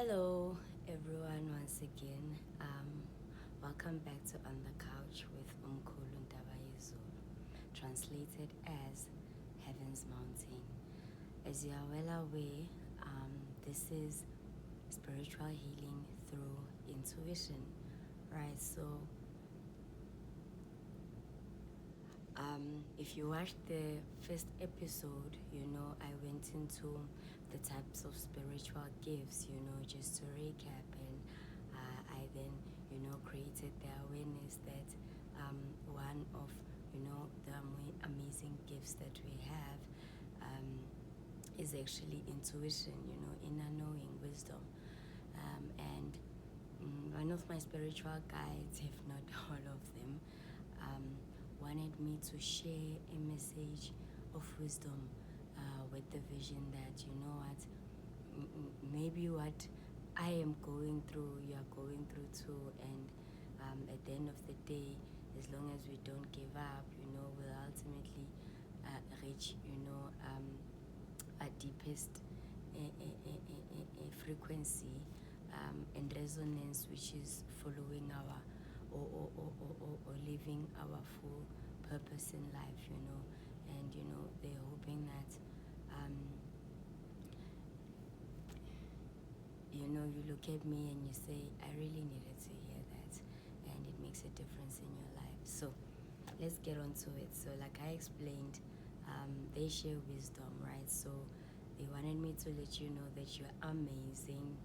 Hello, everyone, once again. Welcome back to On the Couch with Umkhulu Ndabayizulu, translated as Heaven's Mountain. As you are well aware, this is spiritual healing through intuition, right? So, if you watched the first episode, I went into the types of spiritual gifts, just to recap. And I then, created the awareness that one of, the amazing gifts that we have is actually intuition, inner knowing, wisdom. And one of my spiritual guides, if not all of them, wanted me to share a message of wisdom with the vision that, maybe what I am going through, you are going through too. And at the end of the day, as long as we don't give up, we'll ultimately reach, our deepest frequency and resonance, which is following our or living our full purpose in life, and they're hoping that you look at me and you say, I really needed to hear that, and it makes a difference in your life. So let's get on to it. So like I explained, they share wisdom, right? So they wanted me to let you know that you're amazing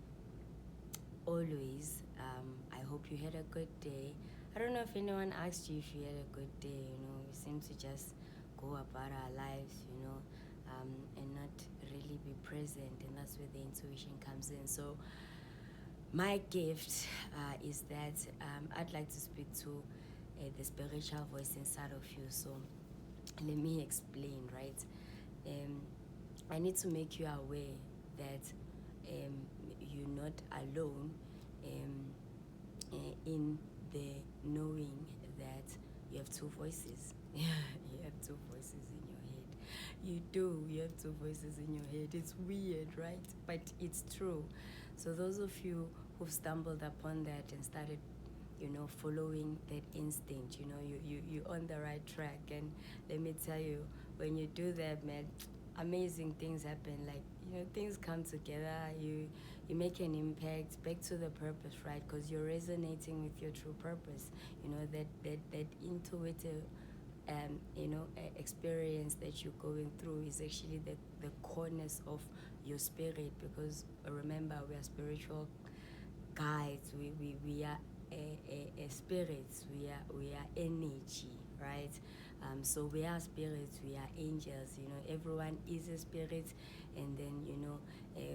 always. I hope you had a good day. I don't know if anyone asked you if you had a good day. We seem to just go about our lives, and not really be present, and that's where the intuition comes in. So my gift is that I'd like to speak to the spiritual voice inside of you. So let me explain, right? I need to make you aware that you're not alone in the knowing that you have two voices. You have two voices in your head. You do. You have two voices in your head. It's weird, right? But it's true. So those of you who've stumbled upon that and started following that instinct, you're on the right track. And let me tell you, when you do that, man, amazing things happen. Like, things come together. You make an impact back to the purpose, right? Because you're resonating with your true purpose. That intuitive experience that you're going through is actually the corners of your spirit. Because remember, we are spiritual guides. We are spirits. We are energy, right? So we are spirits. We are angels. Everyone is a spirit. And then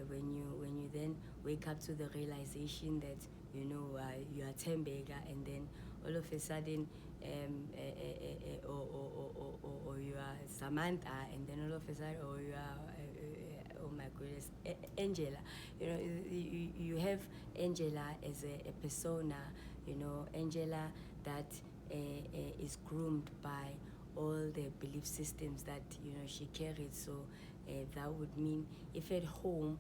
when you then wake up to the realization that you are Tembega, and then all of a sudden or you are Samantha, and then all of a sudden, or you are oh my goodness, Angela. You have Angela as a persona, Angela that is groomed by all the belief systems that she carries. So that would mean if at home,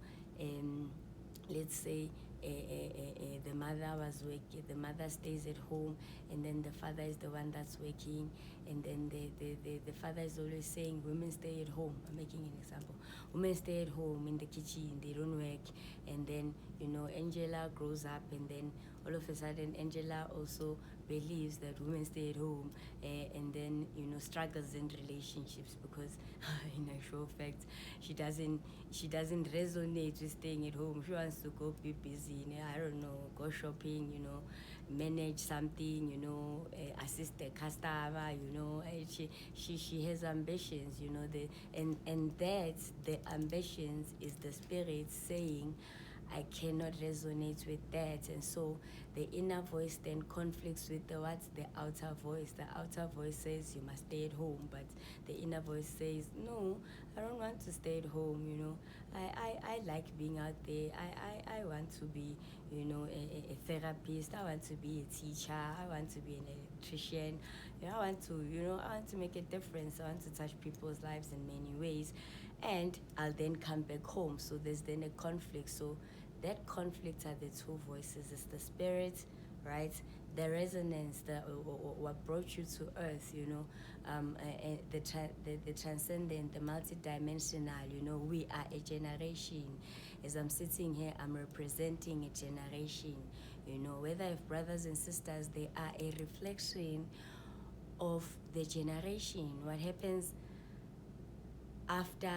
let's say the mother was working, the mother stays at home, and then the father is the one that's working, and then the father is always saying women stay at home. I'm making an example. Women stay at home in the kitchen, they don't work. And then Angela grows up, and then all of a sudden Angela also believes that women stay at home, and then struggles in relationships because in actual fact she doesn't resonate with staying at home. She wants to go be busy, I don't know, go shopping, manage something, assist the customer, she has ambitions, and that the ambitions is the spirit saying, I cannot resonate with that. And so the inner voice then conflicts with the outer voice. The outer voice says you must stay at home, but the inner voice says, no, I don't want to stay at home. I like being out there. I want to be a therapist. I want to be a teacher. I want to be an electrician. I want to make a difference. I want to touch people's lives in many ways, and I'll then come back home. So there's then a conflict. So that conflict are the two voices. It's the spirit, right? The resonance, what brought you to earth, the transcendent, the multidimensional. We are a generation. As I'm sitting here, I'm representing a generation. Whether if brothers and sisters, they are a reflection of the generation. What happens after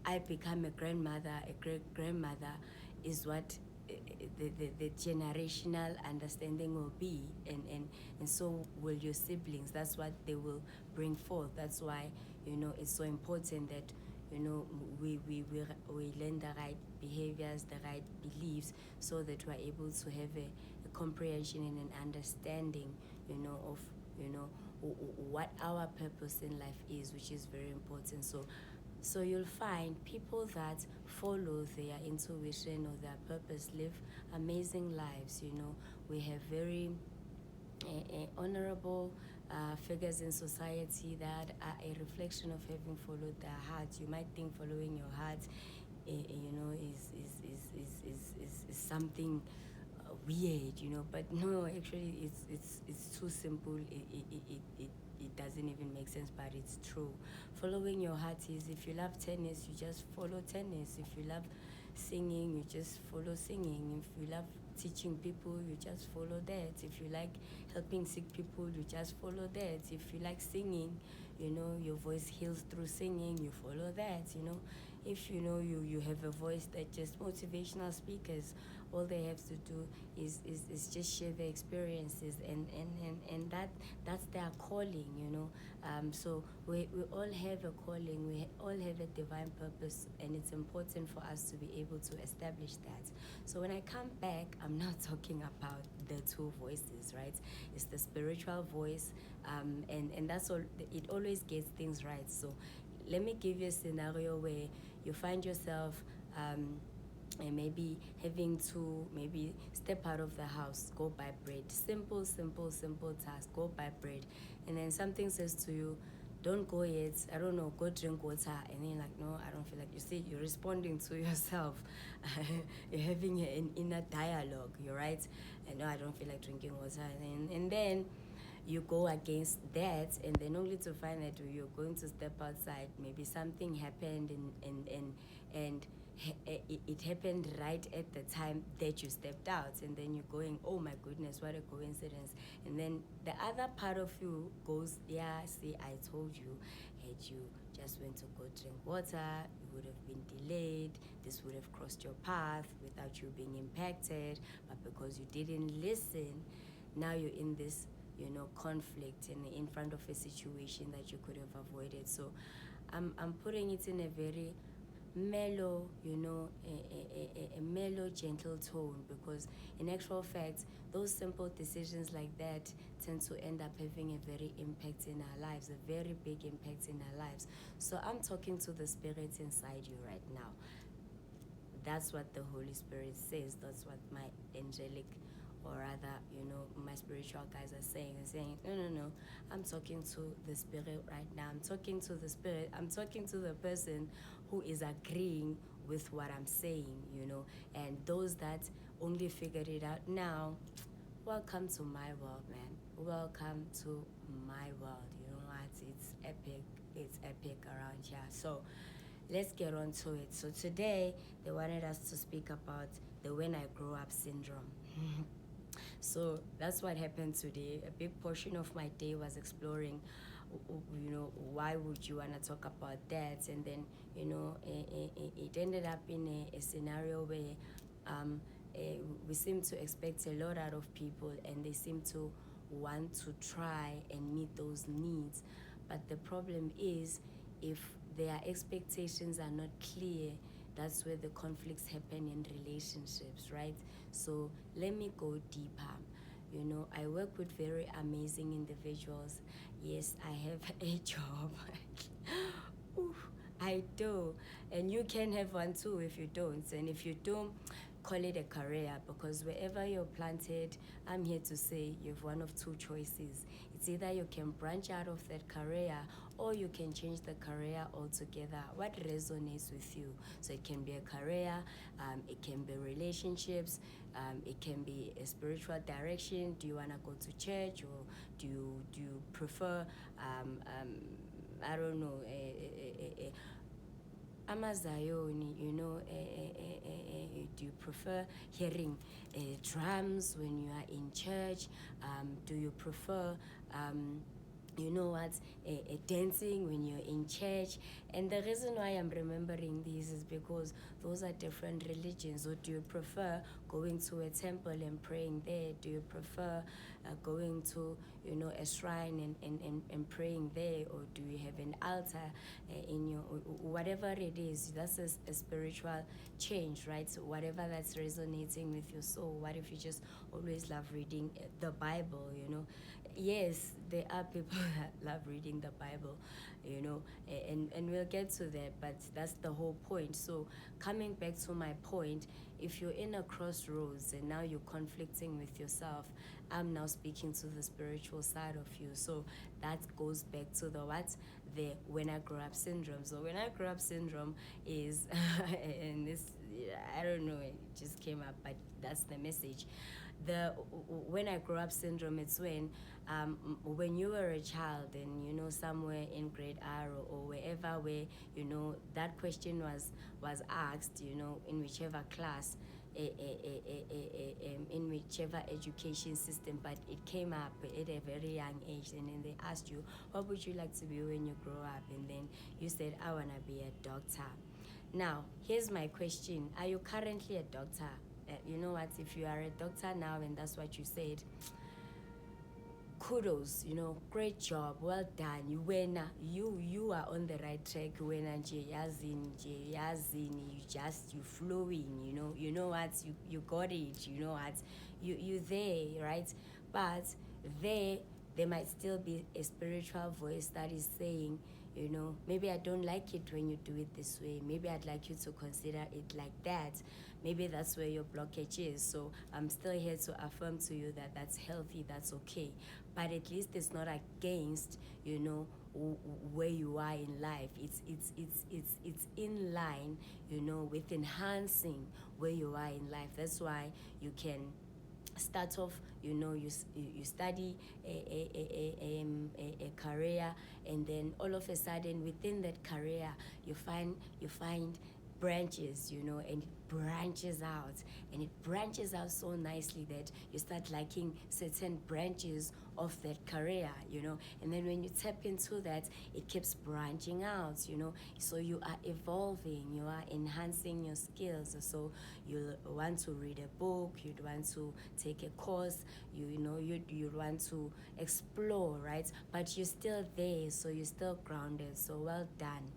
I become a grandmother, a great grandmother, is what the generational understanding will be, and so will your siblings. That's what they will bring forth. That's why it's so important that we learn the right behaviors, the right beliefs, so that we're able to have a comprehension and an understanding of what our purpose in life is, which is very important. So you'll find people that follow their intuition or their purpose live amazing lives. We have very honorable figures in society that are a reflection of having followed their hearts. You might think following your heart, is something weird, but no, actually, it's too simple. It doesn't even make sense, but it's true. Following your heart is, if you love tennis, you just follow tennis. If you love singing, you just follow singing. If you love teaching people, you just follow that. If you like helping sick people, you just follow that. If you like singing, your voice heals through singing, you follow that. If you have a voice that just motivational speakers, all they have to do is just share their experiences, and that's their calling. So we all have a calling, we all have a divine purpose, and it's important for us to be able to establish that. So when I come back, I'm not talking about the two voices, right? It's the spiritual voice, and that's all. It always gets things right. So let me give you a scenario where you find yourself and maybe having to step out of the house, go buy bread. Simple task, go buy bread. And then something says to you, don't go yet, I don't know, go drink water. And then you're like, no, I don't feel like. You see, you're responding to yourself. You're having an inner dialogue, you're right? And no, I don't feel like drinking water. And then you go against that, and then only to find that you're going to step outside, maybe something happened, and it happened right at the time that you stepped out, and then you're going, oh my goodness, what a coincidence. And then the other part of you goes, yeah, see, I told you, had you just went to go drink water, you would have been delayed, this would have crossed your path without you being impacted. But because you didn't listen, now you're in this conflict and in front of a situation that you could have avoided. So I'm putting it in a very mellow, a mellow, gentle tone, because in actual fact, those simple decisions like that tend to end up having a very impact in our lives, a very big impact in our lives. So I'm talking to the spirit inside you right now. That's what the Holy Spirit says. That's what my angelic, or rather, my spiritual guys are saying. They're saying, no, I'm talking to the spirit right now. I'm talking to the spirit. I'm talking to the person who is agreeing with what I'm saying, and those that only figured it out now, welcome to my world, man. Welcome to my world. You know what? It's epic around here. So let's get on to it. So today, they wanted us to speak about the when I grow up syndrome. So that's what happened today. A big portion of my day was exploring, why would you want to talk about that? And then, it ended up in a scenario where we seem to expect a lot out of people, and they seem to want to try and meet those needs. But the problem is, if their expectations are not clear, that's where the conflicts happen in relationships, right? So let me go deeper. I work with very amazing individuals. Yes, I have a job. Ooh, I do. And you can have one too if you don't. And if you do, call it a career, because wherever you're planted, I'm here to say you have one of two choices. It's either you can branch out of that career, or you can change the career altogether. What resonates with you? So it can be a career, it can be relationships, it can be a spiritual direction. Do you want to go to church, or do you prefer I don't know, Amazayoni, do you prefer hearing drums when you are in church? Do you prefer dancing when you're in church? And the reason why I'm remembering these is because those are different religions. Or do you prefer going to a temple and praying there? Do you prefer going to a shrine and praying there? Or do you have an altar in your, whatever it is? That's a spiritual change, right? So whatever that's resonating with your soul. What if you just always love reading the Bible? Yes, there are people that love reading the Bible, and we'll get to that, but that's the whole point. So coming back to my point, if you're in a crossroads and now you're conflicting with yourself, I'm now speaking to the spiritual side of you. So that goes back to the when I grow up syndrome. So when I grow up syndrome is, and this, I don't know, it just came up, but that's the message. The when I grow up syndrome, it's when you were a child and somewhere in grade R or wherever where that question was asked, in whichever class, in whichever education system, but it came up at a very young age, and then they asked you, what would you like to be when you grow up? And then you said, I want to be a doctor. Now here's my question: are you currently a doctor? You know what, if you are a doctor now and that's what you said, kudos, great job, well done. You are on the right track. When you flowing, you know what, you got it, you there, right? But there might still be a spiritual voice that is saying, maybe I don't like it when you do it this way. Maybe I'd like you to consider it like that. Maybe that's where your blockage is. So I'm still here to affirm to you that that's healthy, that's okay. But at least it's not against, where you are in life. It's in line, with enhancing where you are in life. That's why you can start off, you study a career, and then all of a sudden within that career you find branches, and it branches out, and it branches out so nicely that you start liking certain branches of that career, and then when you tap into that, it keeps branching out, so you are evolving, you are enhancing your skills. So you want to read a book, you'd want to take a course, you'd want to explore, right? But you're still there, so you're still grounded. So well done.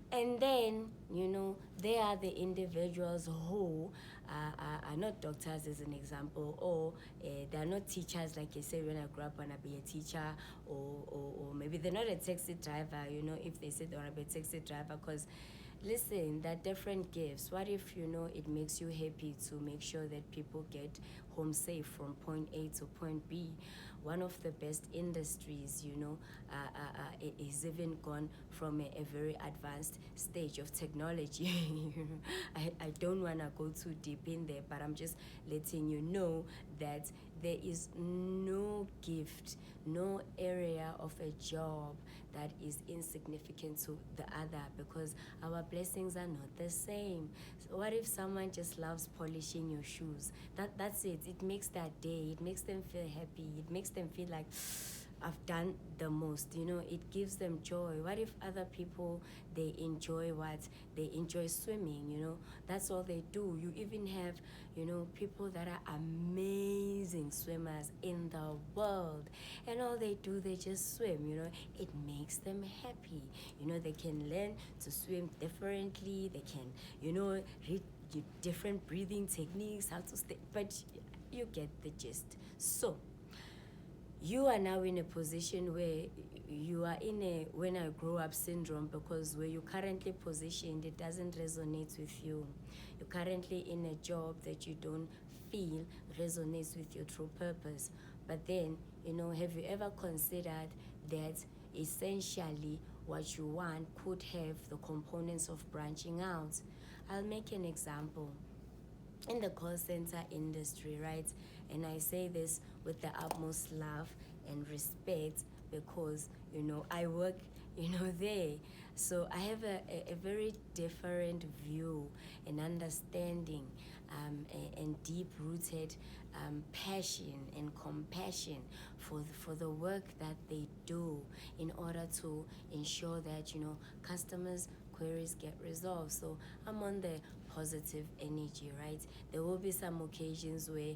And then, there are the individuals who are not doctors, as an example, or they're not teachers, like I said, when I grew up, I want to be a teacher, or maybe they're not a taxi driver, if they said they want to be a taxi driver, because listen, there are different gifts. What if, it makes you happy to make sure that people get home safe from point A to point B? One of the best industries, is even gone from a very advanced stage of technology. I don't want to go too deep in there, but I'm just letting you know that there is no gift, no area of a job that is insignificant to the other, because our blessings are not the same. So what if someone just loves polishing your shoes? That's it. It makes their day. It makes them feel happy. It makes them feel like, I've done the most, it gives them joy. What if other people, they enjoy what? They enjoy swimming, that's all they do. You even have, people that are amazing swimmers in the world, and all they do, they just swim, it makes them happy. They can learn to swim differently. They can, read different breathing techniques, how to stay, but you get the gist. So you are now in a position where you are in a when I grow up syndrome, because where you're currently positioned, it doesn't resonate with you. You're currently in a job that you don't feel resonates with your true purpose. But then, have you ever considered that essentially what you want could have the components of branching out? I'll make an example. In the call center industry, right? And I say this with the utmost love and respect, because I work there. So I have a very different view and understanding, and deep rooted passion and compassion for the work that they do, in order to ensure that customers' queries get resolved. So I'm on the positive energy, right? There will be some occasions where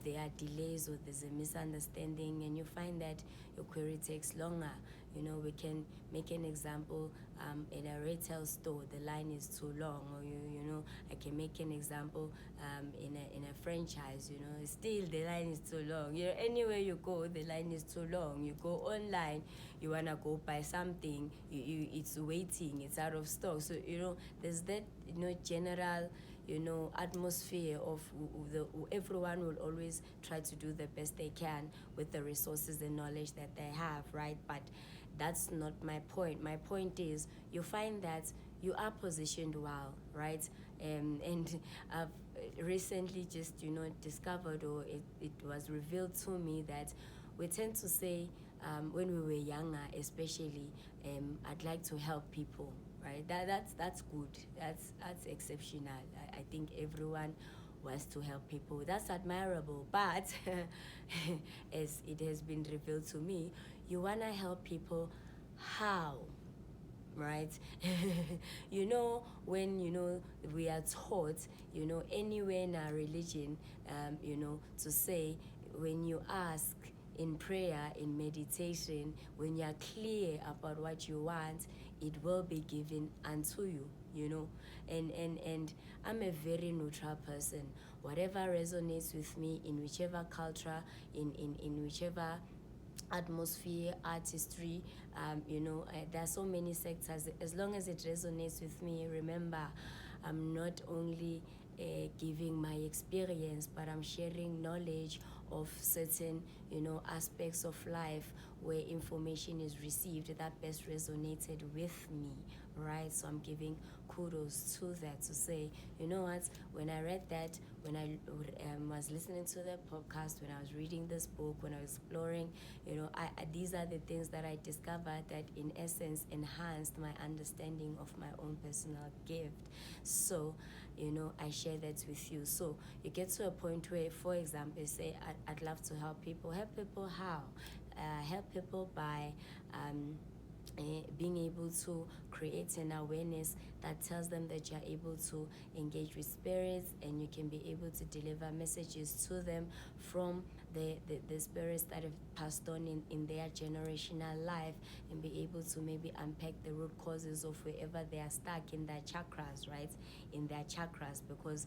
there are delays or there's a misunderstanding, and you find that your query takes longer. We can make an example. In a retail store, the line is too long, or I can make an example in a franchise. Still the line is too long. Anywhere you go, the line is too long. You go online, you wanna go buy something, it's waiting, it's out of stock. So there's that general atmosphere of everyone will always try to do the best they can with the resources and knowledge that they have, right? But that's not my point. My point is, you find that you are positioned well, right? And I've recently just discovered, or it was revealed to me, that we tend to say, when we were younger especially, I'd like to help people, right? That's good. That's exceptional. I think everyone wants to help people. That's admirable. But as it has been revealed to me, you want to help people how? Right? When we are taught, anywhere in our religion, to say, when you ask in prayer, in meditation, when you're clear about what you want, it will be given unto you. And I'm a very neutral person. Whatever resonates with me, in whichever culture, in whichever atmosphere, artistry, there are so many sectors. As long as it resonates with me, remember, I'm not only giving my experience, but I'm sharing knowledge of certain aspects of life where information is received that best resonated with me, right? So I'm giving kudos to that, to say, what, when I read that, when I was listening to the podcast, when I was reading this book, when I was exploring, these are the things that I discovered that in essence enhanced my understanding of my own personal gift. So I share that with you. So you get to a point where, for example, you say, I'd love to help people. Help people how? Help people by being able to create an awareness that tells them that you're able to engage with spirits, and you can be able to deliver messages to them from the spirits that have passed on in their generational life, and be able to maybe unpack the root causes of wherever they are stuck in their chakras, right? In their chakras, because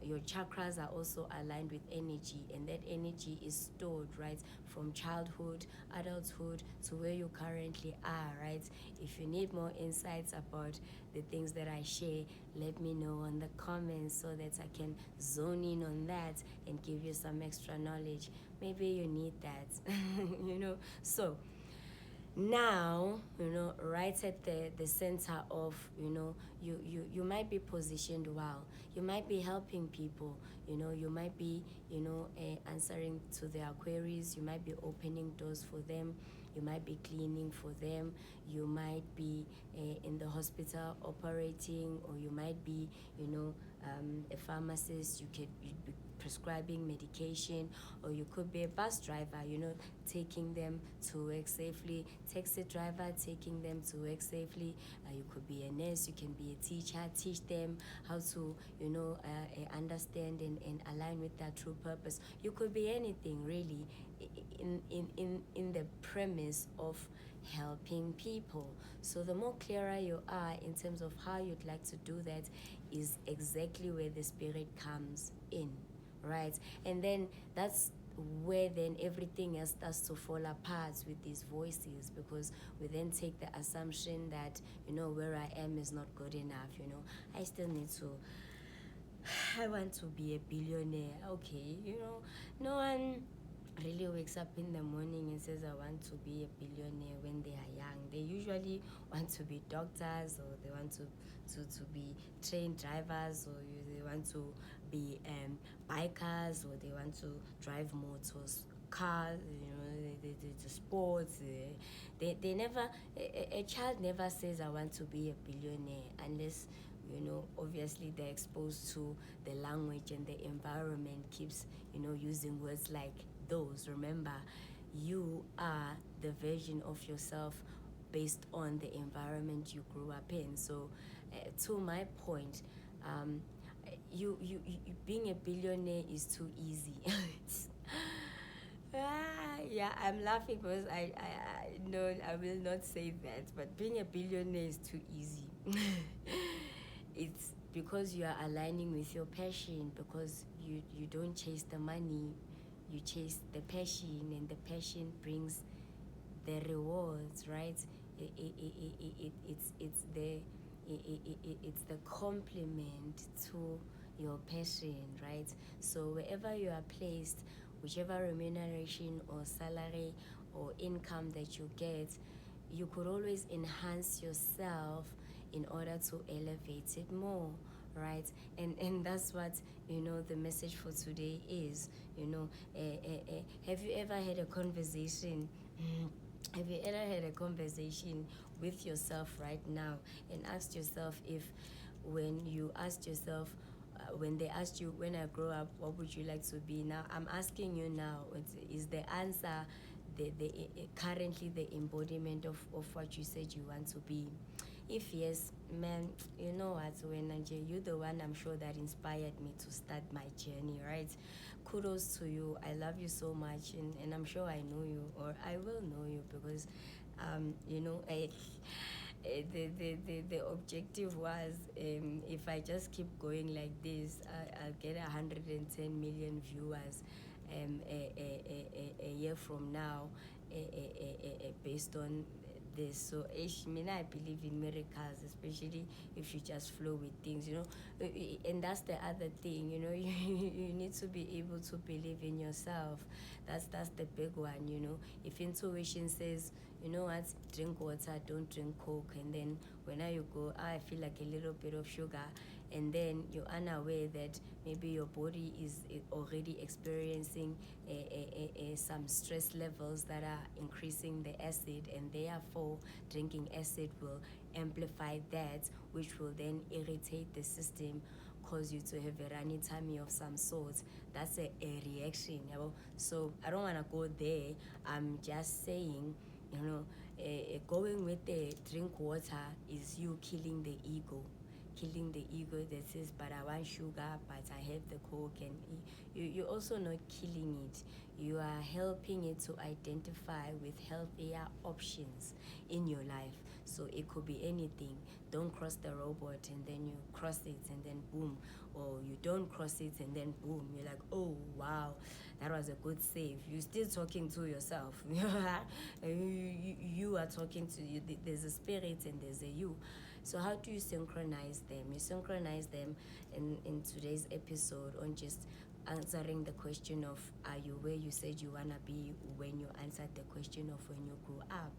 your chakras are also aligned with energy, and that energy is stored, right, from childhood, adulthood, to where you currently are, right? If you need more insights about the things that I share, let me know in the comments, so that I can zone in on that and give you some extra knowledge. Maybe you need that. So now, right at the center of, you might be positioned well. You might be helping people. You might be, answering to their queries. You might be opening doors for them. You might be cleaning for them. You might be in the hospital operating, or you might be, a pharmacist. You could be prescribing medication, or you could be a bus driver, taking them to work safely. Taxi driver, taking them to work safely. You could be a nurse. You can be a teacher. Teach them how to, understand and align with their true purpose. You could be anything, really, in the premise of helping people. So the more clearer you are in terms of how you'd like to do that, is exactly where the spirit comes in, right? And then that's where then everything else starts to fall apart with these voices, because we then take the assumption that, where I am is not good enough. I still need to, I want to be a billionaire. Okay, no one really wakes up in the morning and says I want to be a billionaire when they are young. They usually want to be doctors, or they want to be train drivers, or they want to be bikers, or they want to drive motors, cars, the sports. They never, a child never says I want to be a billionaire unless, obviously they're exposed to the language, and the environment keeps, using words like those. Remember, you are the version of yourself based on the environment you grew up in. So to my point, you being a billionaire is too easy. Yeah, I'm laughing because I no, I will not say that, but being a billionaire is too easy. It's because you are aligning with your passion, because you don't chase the money, you chase the passion, and the passion brings the rewards, right? It's the complement to your passion, right? So wherever you are placed, whichever remuneration or salary or income that you get, you could always enhance yourself in order to elevate it more, right? And that's what, the message for today is. Have you ever had a conversation have you ever had a conversation with yourself right now and asked yourself, if when you asked yourself, when they asked you, when I grow up, what would you like to be? Now I'm asking you now, is the answer currently the embodiment of what you said you want to be? If yes, man, you know what, when you're the one, I'm sure, that inspired me to start my journey, right? Kudos to you. I love you so much, and I'm sure I know you, or I will know you, because the objective was, if I just keep going like this, I'll get 110 million viewers a year from now, based on this. So I believe in miracles, especially if you just flow with things, and that's the other thing, you need to be able to believe in yourself. That's the big one. If intuition says, you know what, drink water, don't drink Coke, and then when you go, I feel like a little bit of sugar, and then you're unaware that maybe your body is already experiencing some stress levels that are increasing the acid, and therefore drinking acid will amplify that, which will then irritate the system, cause you to have a runny tummy of some sort. That's a reaction. So I don't want to go there. I'm just saying, going with the drink water is you killing the ego, that says, but I want sugar, but I have the Coke. And you're also not killing it. You are helping it to identify with healthier options in your life. So it could be anything. Don't cross the robot, and then you cross it, and then boom. Or you don't cross it, and then boom. You're like, oh, wow, that was a good save. You're still talking to yourself. You are talking to you. There's a spirit and there's a you. So how do you synchronize them? You synchronize them in today's episode on just answering the question of, are you where you said you want to be when you answered the question of when you grew up?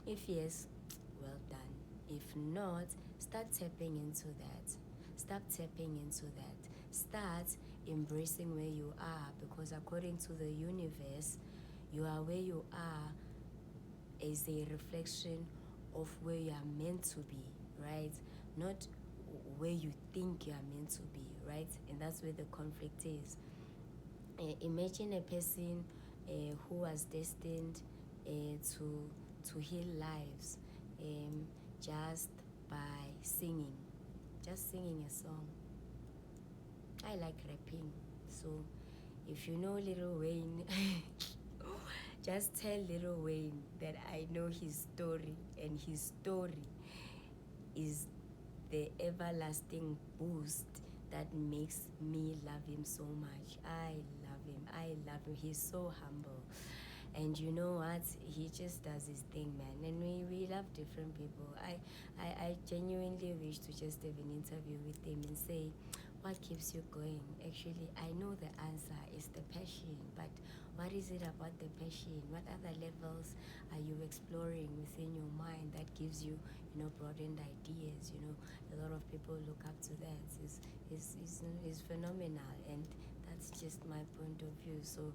If yes, well done. If not, start tapping into that. Start embracing where you are, because according to the universe, you are where you are is a reflection of where you are meant to be, right? Not where you think you are meant to be, right? And that's where the conflict is. Imagine a person who was destined to heal lives, just by singing a song. I like rapping, so if you know Lil Wayne, just tell Lil Wayne that I know his story, and his story is the everlasting boost that makes me love him so much. I love love him. I love him. He's so humble. And you know what? He just does his thing, man. And we love different people. I genuinely wish to just have an interview with him and say, what keeps you going? Actually, I know the answer is the passion, but what is it about the passion? What other levels are you exploring within your mind that gives you, broadened ideas? A lot of people look up to that. It's phenomenal, and that's just my point of view. So,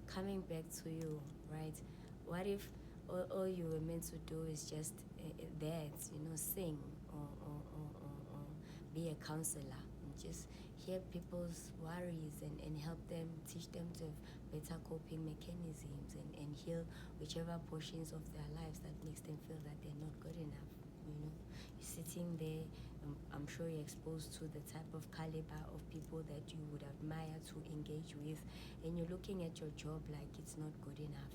coming back to you, right? What if all you were meant to do is just that, sing or be a counselor and just hear people's worries and help them, teach them to have better coping mechanisms and heal whichever portions of their lives that makes them feel that they're not good enough. You're sitting there, I'm sure you're exposed to the type of caliber of people that you would admire to engage with, and you're looking at your job like it's not good enough.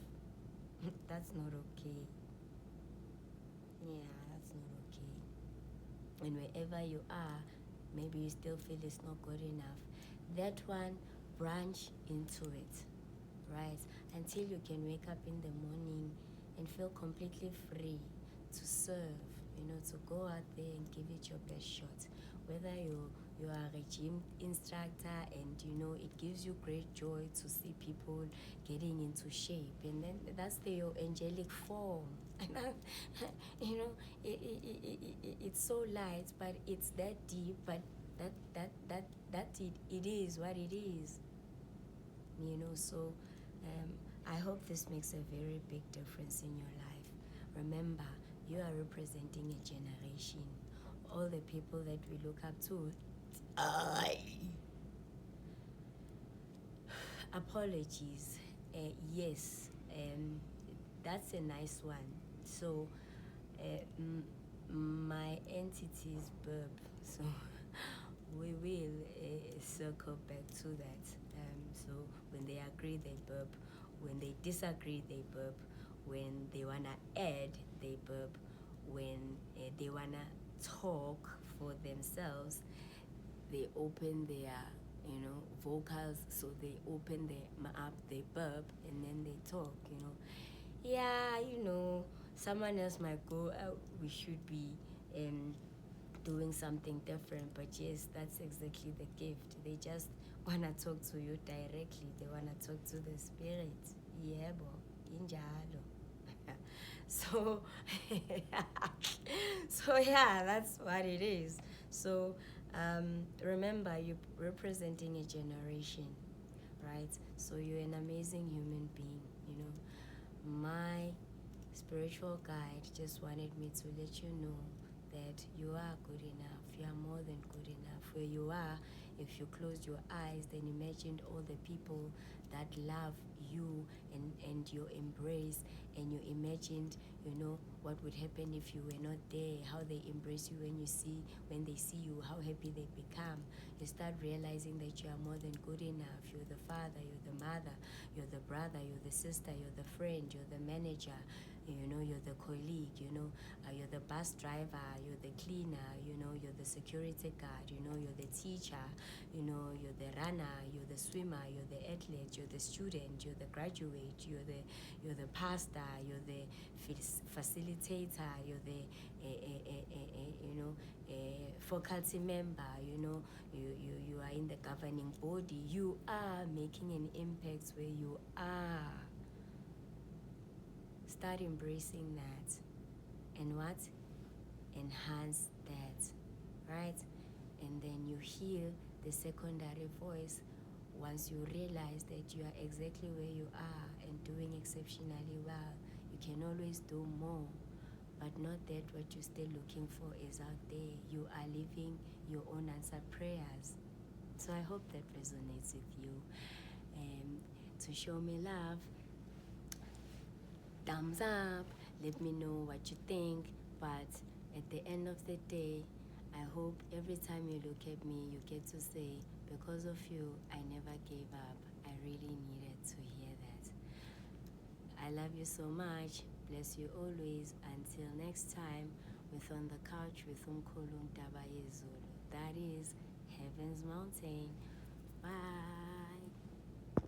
That's not okay. Yeah, that's not okay. And wherever you are, maybe you still feel it's not good enough. That one, branch into it, right? Until you can wake up in the morning and feel completely free to serve, to go out there and give it your best shot. Whether you are a gym instructor and it gives you great joy to see people getting into shape, and then that's your angelic form. It's so light, but it's that deep, but it is what it is. So I hope this makes a very big difference in your life. Remember, you are representing a generation. All the people that we look up to, apologies. Yes, that's a nice one. So my entities burp. So we will circle back to that. So when they agree, they burp. When they disagree, they burp. When they wanna add, they burp. When they wanna talk for themselves, they open their vocals. So they open them up, they burp, and then they talk. Yeah, someone else might go, we should be doing something different, but yes, that's exactly the gift. They just want to talk to you directly. They want to talk to the spirit. Yebo, injalo. So yeah, that's what it is. So remember, you're representing a generation, right? So you're an amazing human being. My spiritual guide just wanted me to let you know that you are good enough. You are more than good enough. Where you are, if you closed your eyes, then imagined all the people that love you and your embrace, and you imagined, what would happen if you were not there, how they embrace you when they see you, how happy they become. You start realizing that you are more than good enough. You're the father, you're the mother, you're the brother, you're the sister, you're the friend, you're the manager, you're the colleague, you're the bus driver, you're the cleaner, you're the security guard, you're the teacher, you're the runner, you're the swimmer, you're the athlete, you're the student, you're the graduate, you're the pastor, you're the facilitator, you're the faculty member, you are in the governing body. You are making an impact where you are. Start embracing that, and what? Enhance that, right? And then you hear the secondary voice once you realize that you are exactly where you are and doing exceptionally well. You can always do more, but not that what you're still looking for is out there. You are living your own answered prayers. So I hope that resonates with you. And to show me love, thumbs up, let me know what you think. But at the end of the day, I hope every time you look at me, you get to say, because of you, I never gave up. I really needed to hear that. I love you so much. Bless you always. Until next time, with On the Couch with Umkhulu Ntaba Yezulu. That is Heaven's Mountain. Bye.